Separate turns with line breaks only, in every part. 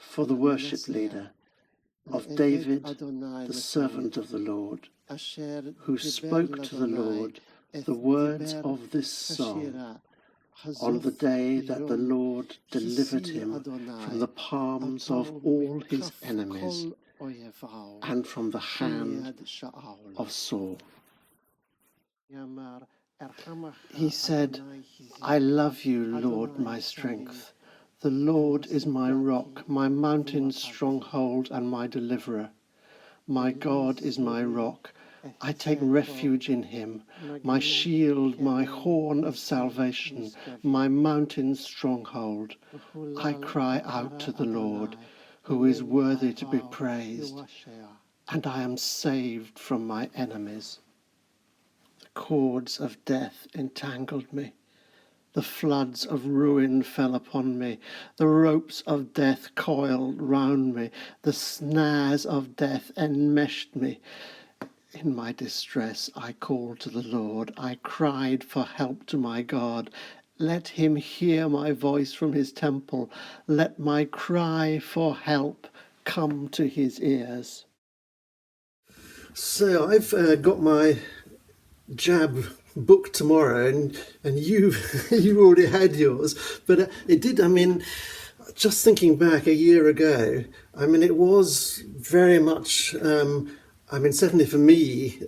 for the worship leader of David, the servant of the Lord, who spoke to the Lord the words of this song on the day that the Lord delivered him from the palms of all his enemies and from the hand of Saul. He said, I love you, Lord, my strength. The Lord is my rock, my mountain stronghold and my deliverer. My God is my rock. I take refuge in him, my shield, my horn of salvation, my mountain stronghold. I cry out to the Lord, who is worthy to be praised, and I am saved from my enemies. The cords of death entangled me. The floods of ruin fell upon me. The ropes of death coiled round me. The snares of death enmeshed me. In my distress I called to the Lord. I cried for help to my God. Let him hear my voice from his temple. Let my cry for help come to his ears. So I've got my jab book tomorrow, and you've already had yours, but it did, I mean, just thinking back a year ago, I mean, it was very much, I mean, certainly for me,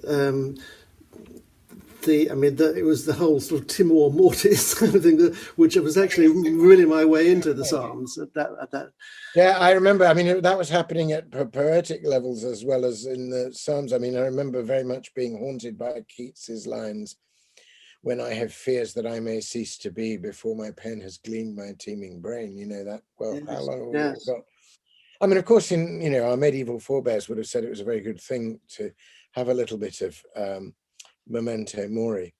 it was the whole sort of Timor Mortis kind of thing, which was actually really my way into the Psalms at that.
Yeah, I remember. I mean, that was happening at poetic levels as well as in the Psalms. I mean, I remember very much being haunted by Keats's lines, when I have fears that I may cease to be before my pen has gleaned my teeming brain. You know that, well, yes, how long have we got? I mean, of course, our medieval forebears would have said it was a very good thing to have a little bit of memento mori.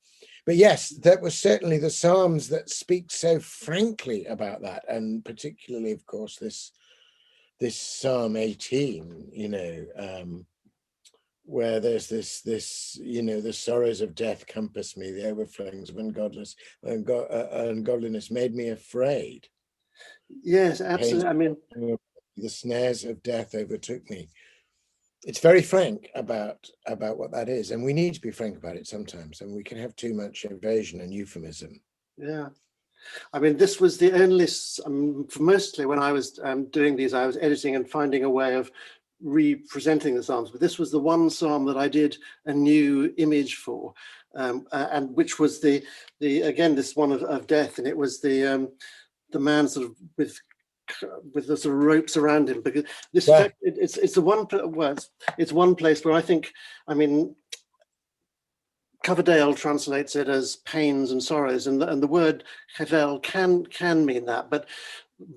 But yes, that was certainly the Psalms that speak so frankly about that, and particularly, of course, this Psalm 18, where there's this, the sorrows of death compass me, the overflowings of ungodliness made me afraid.
Yes, absolutely. I mean,
the snares of death overtook me. It's very frank about what that is, and we need to be frank about it sometimes, and we can have too much evasion and euphemism.
Yeah. I mean, this was the only, mostly when I was doing these, I was editing and finding a way of representing the Psalms, but this was the one Psalm that I did a new image for, and which was the again, this one of death, and it was the man sort of with the sort of ropes around him, because this is actually, it's the one, well, it's one place where I think, I mean, Coverdale translates it as pains and sorrows, and the word hevel can mean that, but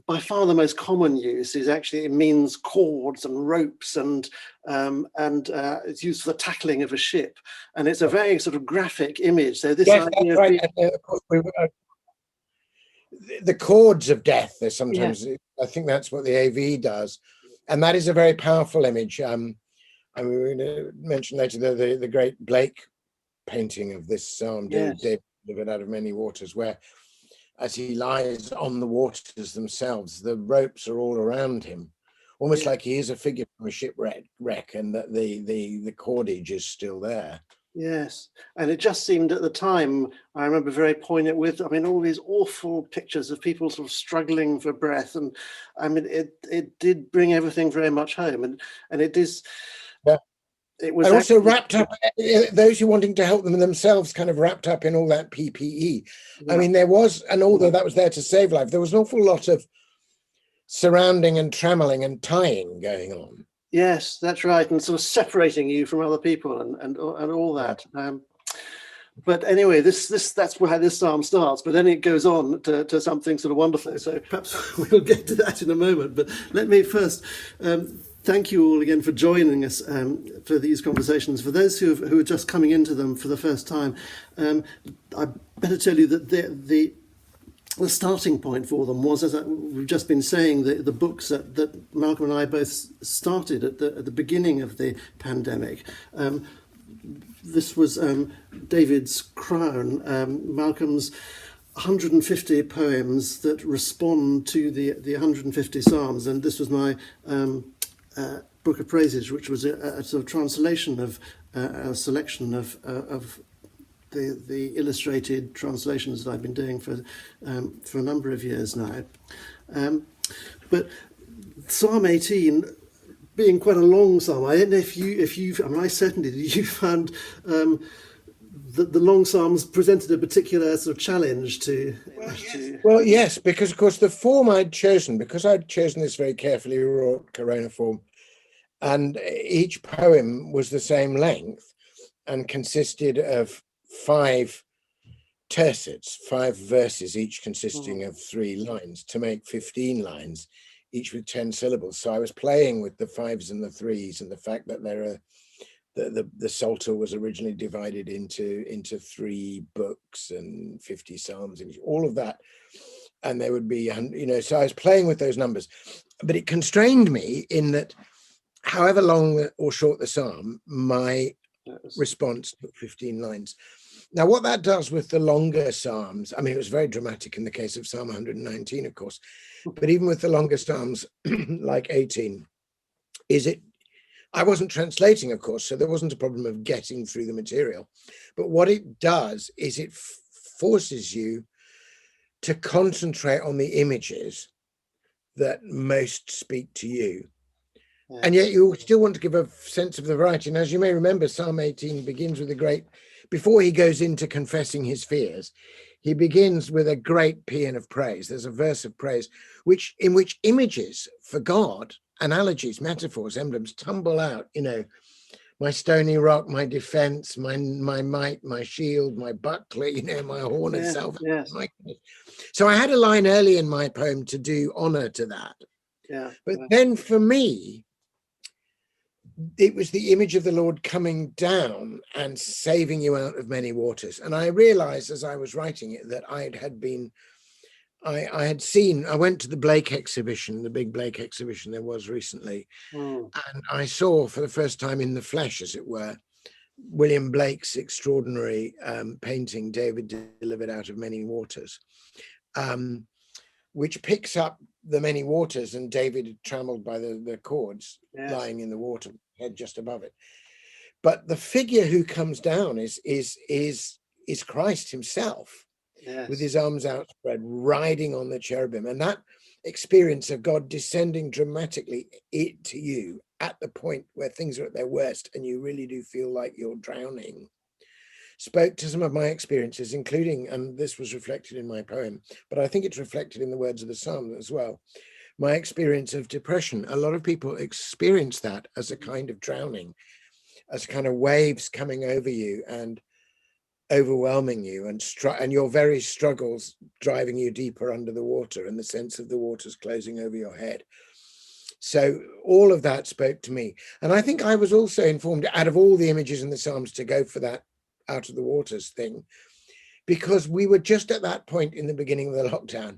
by far the most common use is actually, it means cords and ropes, and it's used for the tackling of a ship, and it's a very sort of graphic image. So this idea of
right. The cords of death, there's sometimes, I think that's what the AV does, and that is a very powerful image. And we're going to mention later the great Blake painting of this psalm, David delivered out of many waters, where as he lies on the waters themselves, the ropes are all around him, almost like he is a figure from a shipwreck, and that the cordage is still there.
Yes, and it just seemed at the time, I remember, very poignant with, I mean, all these awful pictures of people sort of struggling for breath, and I mean, it did bring everything very much home, and it is.
Yeah.
It was
also wrapped up, those who wanting to help them themselves kind of wrapped up in all that PPE. Yeah. I mean, there was, and although that was there to save life, there was an awful lot of surrounding and trammeling and tying going on.
Yes, that's right, and sort of separating you from other people and all that. But anyway, that's how this psalm starts, but then it goes on to something sort of wonderful. So perhaps we'll get to that in a moment. But let me first thank you all again for joining us for these conversations. For those who are just coming into them for the first time, I better tell you that the starting point for them was, as we've just been saying, the books that Malcolm and I both started at the beginning of the pandemic. This was David's Crown, Malcolm's 150 poems that respond to the 150 psalms, and this was my book of praises, which was a sort of translation of a selection of the illustrated translations that I've been doing for a number of years now. But Psalm 18, being quite a long psalm, I don't know if you, I mean, I certainly did. You found that the long psalms presented a particular sort of challenge to.
Well, yes, because of course the form I'd chosen, this very carefully wrought Corona form, and each poem was the same length and consisted of 5 tercets, 5 verses, each consisting of 3 lines, to make 15 lines, each with 10 syllables. So I was playing with the 5s and the 3s, and the fact that there are the Psalter was originally divided into 3 books and 50 psalms, and all of that, and there would be, so I was playing with those numbers, but it constrained me in that however long or short the psalm, my response took 15 lines. Now, what that does with the longer psalms, I mean, it was very dramatic in the case of Psalm 119, of course, but even with the longer psalms, like 18, I wasn't translating, of course, so there wasn't a problem of getting through the material. But what it does is it forces you to concentrate on the images that most speak to you. Yeah. And yet you still want to give a sense of the variety. And as you may remember, Psalm 18 begins with before he goes into confessing his fears, he begins with a great paean of praise. There's a verse of praise, in which images for God, analogies, metaphors, emblems tumble out, my stony rock, my defense, my might, my shield, my buckler, my horn of salvation. Yes. So I had a line early in my poem to do honor to that. Yeah. But then for me, it was the image of the Lord coming down and saving you out of many waters. And I realized as I was writing it that I went to the Blake exhibition, the big Blake exhibition there was recently, and I saw for the first time in the flesh, as it were, William Blake's extraordinary painting, David Delivered Out of Many Waters, which picks up the many waters and David trammeled by the cords, yes, lying in the water, head just above it. But the figure who comes down is Christ himself. Yes. With his arms outspread, riding on the cherubim. And that experience of God descending dramatically to you at the point where things are at their worst and you really do feel like you're drowning, spoke to some of my experiences, including, and this was reflected in my poem, but I think it's reflected in the words of the psalm as well, my experience of depression. A lot of people experience that as a kind of drowning, as kind of waves coming over you and overwhelming you, and your very struggles driving you deeper under the water, and the sense of the waters closing over your head. So all of that spoke to me. And I think I was also informed, out of all the images in the Psalms, to go for that out of the waters thing, because we were just at that point in the beginning of the lockdown,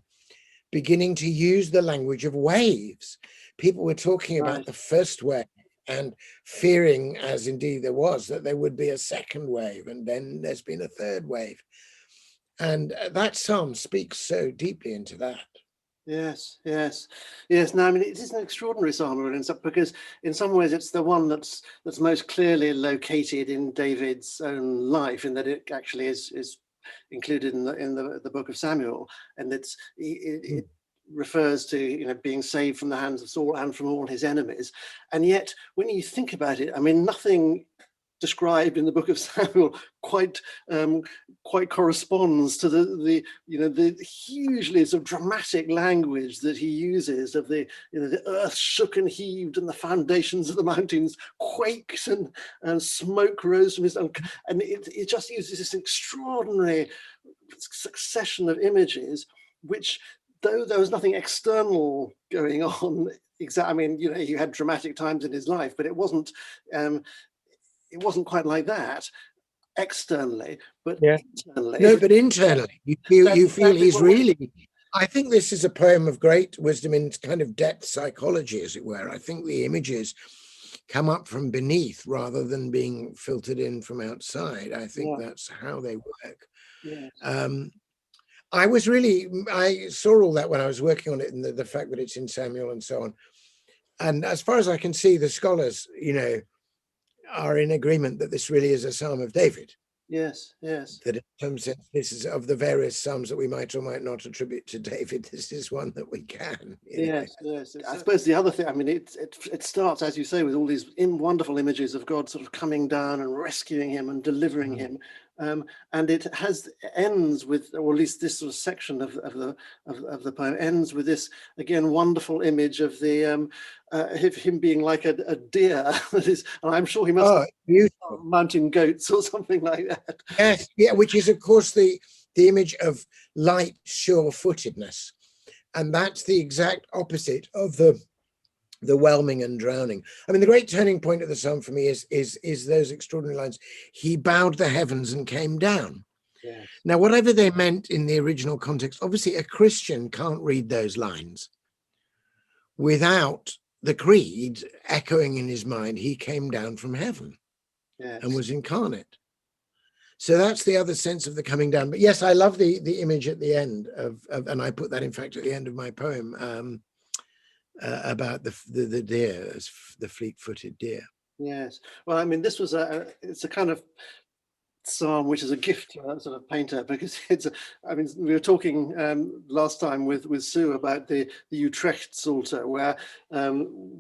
beginning to use the language of waves. People were talking about the first wave and fearing, as indeed there was, that there would be a second wave, and then there's been a third wave. And that psalm speaks so deeply into that.
Yes. Now, I mean, it is an extraordinary psalm, because in some ways it's the one that's most clearly located in David's own life, in that it actually is included in the book of Samuel, and it refers to being saved from the hands of Saul and from all his enemies. And yet, when you think about it, I mean, nothing described in the book of Samuel quite corresponds to the hugely sort of dramatic language that he uses of the earth shook and heaved and the foundations of the mountains quaked and smoke rose from his own, and it just uses this extraordinary succession of images, which, though there was nothing external going on, I mean, he had dramatic times in his life, but it wasn't quite like that externally, but internally.
No, but internally, you feel he's really. I think this is a poem of great wisdom in kind of depth psychology, as it were. I think the images come up from beneath rather than being filtered in from outside. I think that's how they work. Yes. I saw all that when I was working on it, and the fact that it's in Samuel and so on. And as far as I can see, the scholars, are in agreement that this really is a Psalm of David.
Yes, yes.
That in some sense, this is of the various Psalms that we might or might not attribute to David, this is one that we can.
Yes, yes. I suppose the other thing, I mean, it starts, as you say, with all these wonderful images of God sort of coming down and rescuing him and delivering him, and it ends with, or at least this sort of section of the poem ends with this again wonderful image of him being like a deer, and I'm sure he must have mountain goats or something like that.
Yes, yeah, which is of course the image of light sure-footedness. And that's the exact opposite of the whelming and drowning. I mean, the great turning point of the psalm for me is those extraordinary lines. He bowed the heavens and came down.
Yes.
Now, whatever they meant in the original context, obviously a Christian can't read those lines without the creed echoing in his mind, he came down from heaven. Yes. And was incarnate. So that's the other sense of the coming down. But yes, I love the image at the end of and I put that in fact at the end of my poem about the deer, the fleet-footed deer.
Yes. Well, I mean, this was it's a kind of psalm which is a gift to a sort of painter, because I mean, we were talking last time with Sue about the Utrecht Psalter,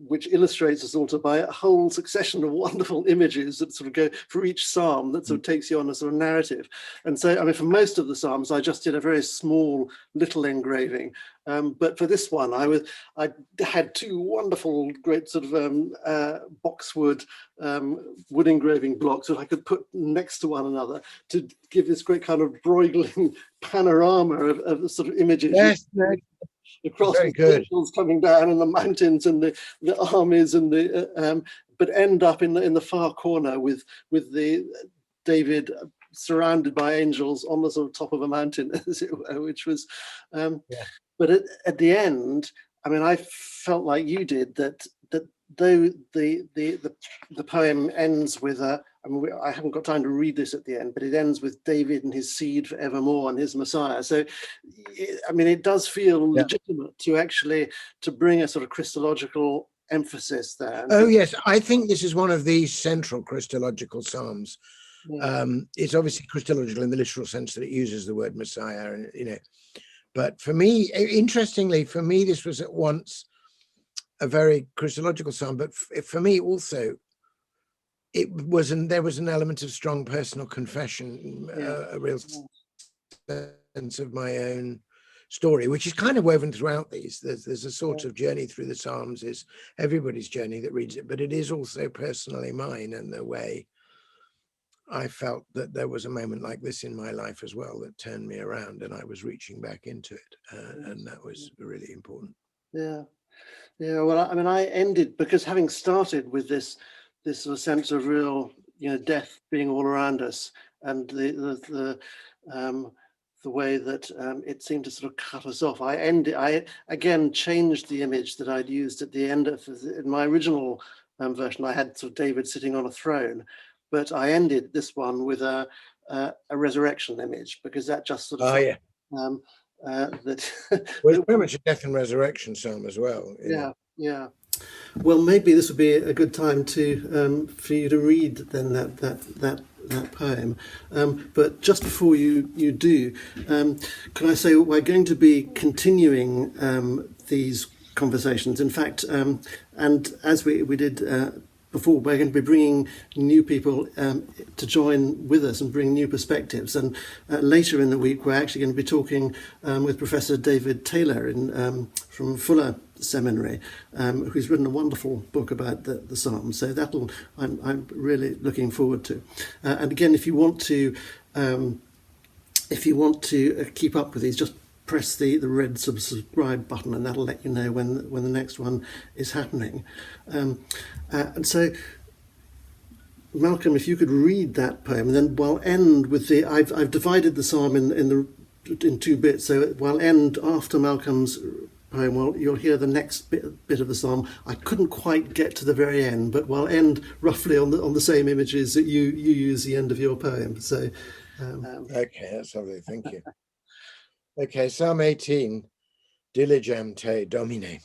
which illustrates the Psalter by a whole succession of wonderful images that sort of go for each psalm, that sort of takes you on a sort of narrative. And so, I mean, for most of the psalms, I just did a very small little engraving. But for this one, I had two wonderful, great sort of boxwood wood engraving blocks that I could put next to one another to give this great kind of Brueggeling panorama of the sort of images.
Yes,
across the hills coming down and the mountains and the armies and but end up in the far corner with the David surrounded by angels on the sort of top of a mountain, as it were, which was. But at the end, I mean, I felt like you did that though the poem ends with I haven't got time to read this at the end, but it ends with David and his seed forevermore and his Messiah. So, I mean, it does feel legitimate to bring a sort of Christological emphasis there.
Oh yes, I think this is one of the central Christological psalms. Yeah. It's obviously Christological in the literal sense that it uses the word Messiah, and but for me, interestingly, this was at once a very Christological psalm, but for me also, there was an element of strong personal confession, a real sense of my own story, which is kind of woven throughout these. There's a sort of journey through the Psalms, is everybody's journey that reads it, but it is also personally mine, and the way I felt that there was a moment like this in my life as well that turned me around, and I was reaching back into it, and that was really important.
Yeah. Well, I mean, I ended, because having started with this sort of sense of real, death being all around us, and the way that it seemed to sort of cut us off. I again changed the image that I'd used at the end in my original version. I had sort of David sitting on a throne. But I ended this one with a resurrection image, because that just sort of
that well, it's very much a death and resurrection psalm as well.
Yeah. Well, maybe this would be a good time to for you to read then that poem. But just before you do, can I say we're going to be continuing these conversations. In fact, and as we did. Before, we're going to be bringing new people to join with us and bring new perspectives. And later in the week, we're actually going to be talking with Professor David Taylor from Fuller Seminary, who's written a wonderful book about the Psalms. So I'm really looking forward to. And again, if you want to keep up with these, just press the red subscribe button, and that'll let you know when the next one is happening. And so, Malcolm, if you could read that poem, and then we'll end with I've divided the psalm in two bits. So we'll end after Malcolm's poem. Well, you'll hear the next bit of the psalm. I couldn't quite get to the very end, but we'll end roughly on the same images that you use the end of your poem. So,
okay, that's lovely. Thank you. Okay, Psalm 18, Diligam te Domine.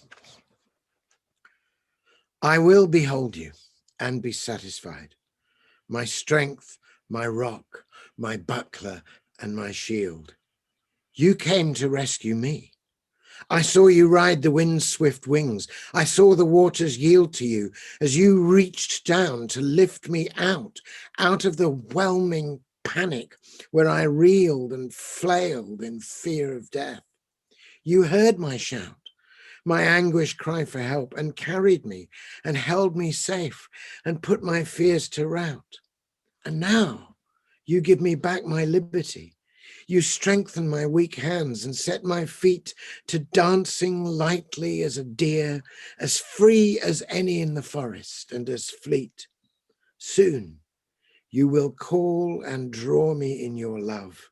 I will behold you and be satisfied. My strength, my rock, my buckler, and my shield. You came to rescue me. I saw you ride the wind's swift wings. I saw the waters yield to you as you reached down to lift me out of the whelming panic where I reeled and flailed in fear of death. You heard my shout, my anguish cry for help, and carried me and held me safe and put my fears to rout. And now you give me back my liberty. You strengthen my weak hands and set my feet to dancing lightly as a deer, as free as any in the forest, and as fleet. Soon you will call and draw me in your love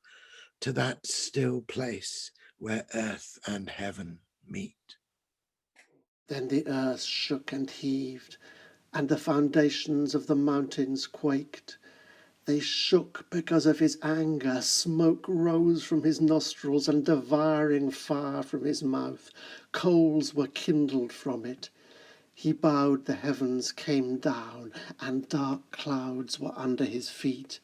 to that still place where earth and heaven meet.
Then the earth shook and heaved, and the foundations of the mountains quaked. They shook because of his anger. Smoke rose from his nostrils and devouring fire from his mouth. Coals were kindled from it. He bowed, the heavens came down, and dark clouds were under his feet.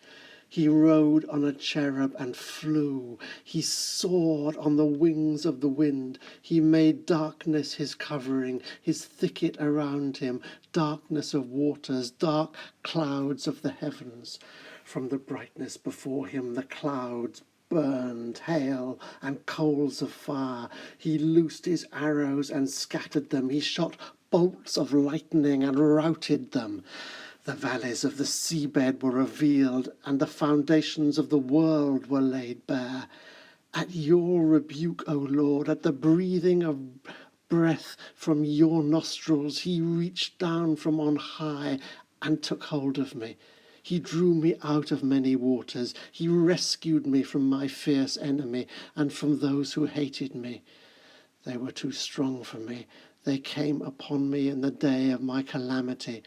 He rode on a cherub and flew. He soared on the wings of the wind. He made darkness his covering, his thicket around him, darkness of waters, dark clouds of the heavens. From the brightness before him the clouds burned, hail and coals of fire. He loosed his arrows and scattered them. He shot bolts of lightning and routed them. The valleys of the seabed were revealed, and the foundations of the world were laid bare. At your rebuke, O Lord, at the breathing of breath from your nostrils, he reached down from on high and took hold of me. He drew me out of many waters. He rescued me from my fierce enemy and from those who hated me. They were too strong for me. They came upon me in the day of my calamity.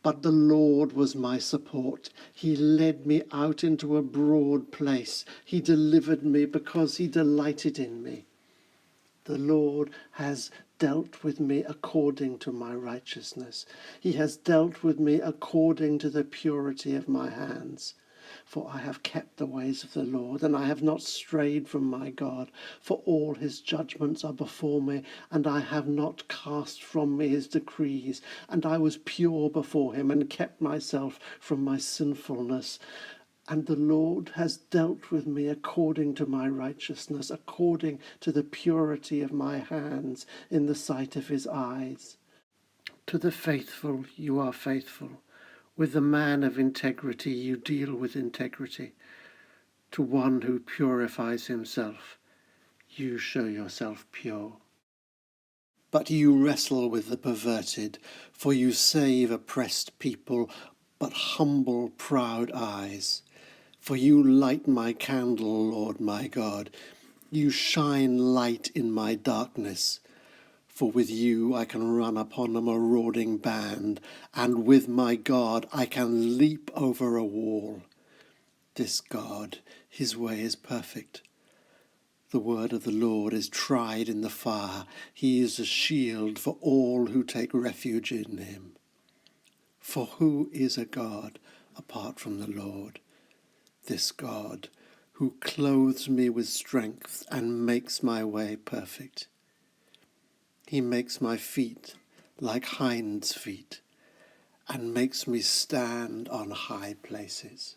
But the Lord was my support. He led me out into a broad place. He delivered me because he delighted in me. The Lord has dealt with me according to my righteousness. He has dealt with me according to the purity of my hands. For I have kept the ways of the Lord, and I have not strayed from my God. For all his judgments are before me, and I have not cast from me his decrees. And I was pure before him, and kept myself from my sinfulness. And the Lord has dealt with me according to my righteousness, according to the purity of my hands in the sight of his eyes. To the faithful you are faithful. With the man of integrity you deal with integrity. To one who purifies himself, you show yourself pure. But you wrestle with the perverted, for you save oppressed people, but humble proud eyes. For you light my candle, Lord my God. You shine light in my darkness. For with you I can run upon a marauding band, and with my God I can leap over a wall. This God, his way is perfect. The word of the Lord is tried in the fire. He is a shield for all who take refuge in him. For who is a God apart from the Lord? This God, who clothes me with strength and makes my way perfect. He makes my feet like hinds' feet and makes me stand on high places.